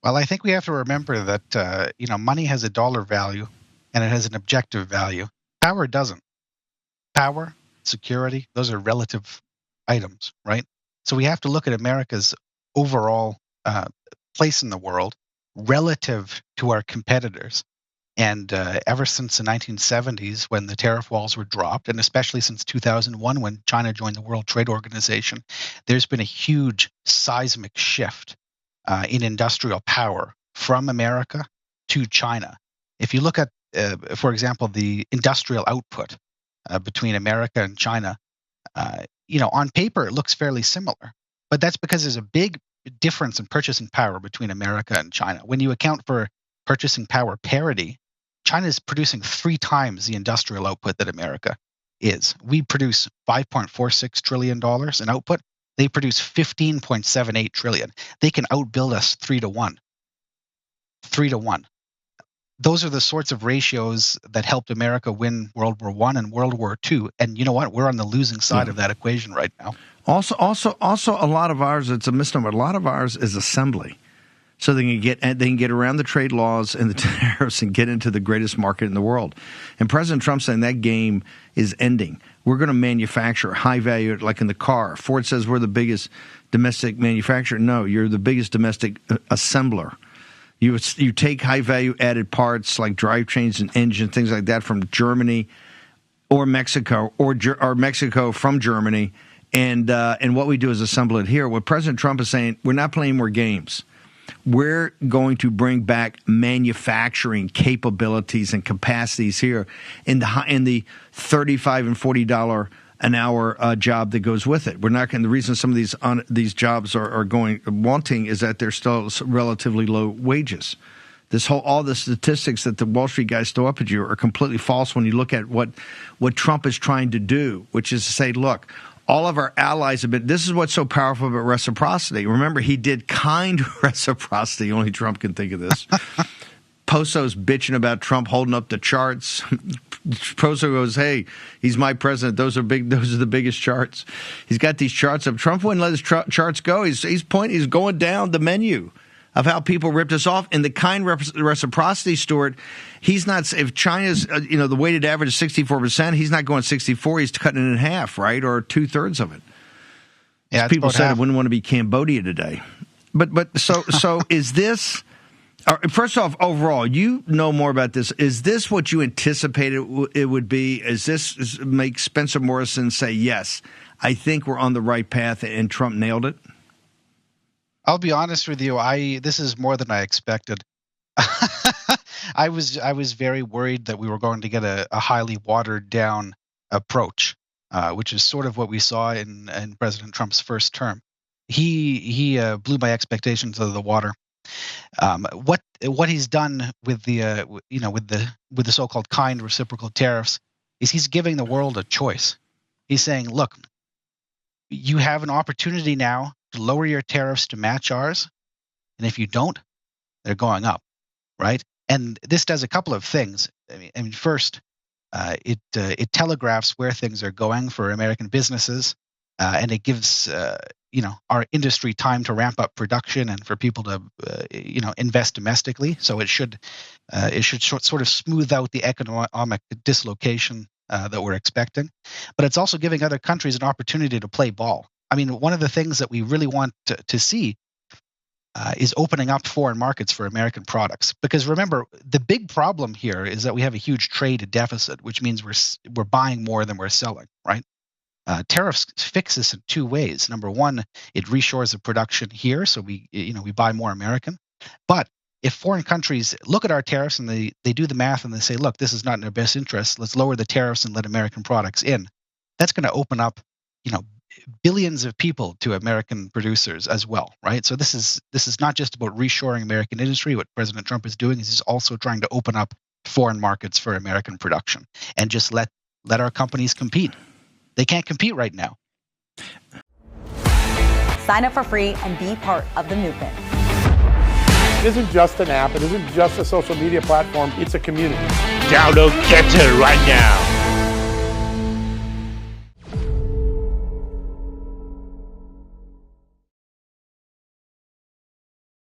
Well, I think we have to remember that money has a dollar value and it has an objective value. Power doesn't. Power, security, those are relative items, right? So we have to look at America's overall place in the world relative to our competitors. And ever since the 1970s, when the tariff walls were dropped, and especially since 2001, when China joined the World Trade Organization, there's been a huge seismic shift in industrial power from America to China. If you look at, for example, the industrial output between America and China, on paper it looks fairly similar, but that's because there's a big difference in purchasing power between America and China. When you account for purchasing power parity, China is producing 3 times the industrial output that America is. We produce $5.46 trillion in output. They produce $15.78 trillion. They can outbuild us 3 to 1. 3 to 1. Those are the sorts of ratios that helped America win World War I and World War II. And you know what? We're on the losing side of that equation right now. Also, a lot of ours, it's a misnomer. A lot of ours is assembly. So they can get around the trade laws and the tariffs and get into the greatest market in the world. And President Trump saying that game is ending. We're going to manufacture high value, like in the car. Ford says we're the biggest domestic manufacturer. No, you're the biggest domestic assembler. You take high value added parts like drivetrains and engines, things like that from Germany or Mexico or Mexico from Germany, and what we do is assemble it here. What President Trump is saying, we're not playing more games. We're going to bring back manufacturing capabilities and capacities here in the $35 and $40 an hour job that goes with it. We're not going. The reason some of these jobs are wanting is that they're still relatively low wages. All the statistics that the Wall Street guys throw up at you are completely false when you look at what Trump is trying to do, which is to say, look, all of our allies have been – this is what's so powerful about reciprocity. Remember, he did kind reciprocity. Only Trump can think of this. Poso's bitching about Trump holding up the charts. Poso goes, hey, he's my president. Those are big. Those are the biggest charts. He's got these charts up. Trump wouldn't let his charts go. He's going down the menu of how people ripped us off. And the kind reciprocity, Stuart, he's not – if China's the weighted average is 64%, he's not going 64. He's cutting it in half, right, or 2/3 of it. Yeah, people said I wouldn't want to be Cambodia today. But so is this – first off, overall, you know more about this. Is this what you anticipated it would be? Is this make Spencer Morrison say, yes, I think we're on the right path and Trump nailed it? I'll be honest with you. This is more than I expected. I was very worried that we were going to get a highly watered down approach, which is sort of what we saw in President Trump's first term. He blew my expectations out of the water. What he's done with the so-called kind reciprocal tariffs is he's giving the world a choice. He's saying, look, you have an opportunity now to lower your tariffs to match ours, and if you don't, they're going up, right? And this does a couple of things. I mean, first, it telegraphs where things are going for American businesses, and it gives our industry time to ramp up production and for people to invest domestically. So it should sort of smooth out the economic dislocation that we're expecting. But it's also giving other countries an opportunity to play ball. I mean, one of the things that we really want to see is opening up foreign markets for American products. Because remember, the big problem here is that we have a huge trade deficit, which means we're buying more than we're selling, right? Tariffs fix this in 2 ways. Number one, it reshores the production here, so we buy more American. But if foreign countries look at our tariffs and they do the math and they say, look, this is not in our best interest, let's lower the tariffs and let American products in, that's going to open up, billions of people to American producers as well, right? So this is not just about reshoring American industry. What President Trump is doing is he's also trying to open up foreign markets for American production and just let our companies compete. They can't compete right now. Sign up for free and be part of the movement. It isn't just an app. It isn't just a social media platform. It's a community. Download Get It right now.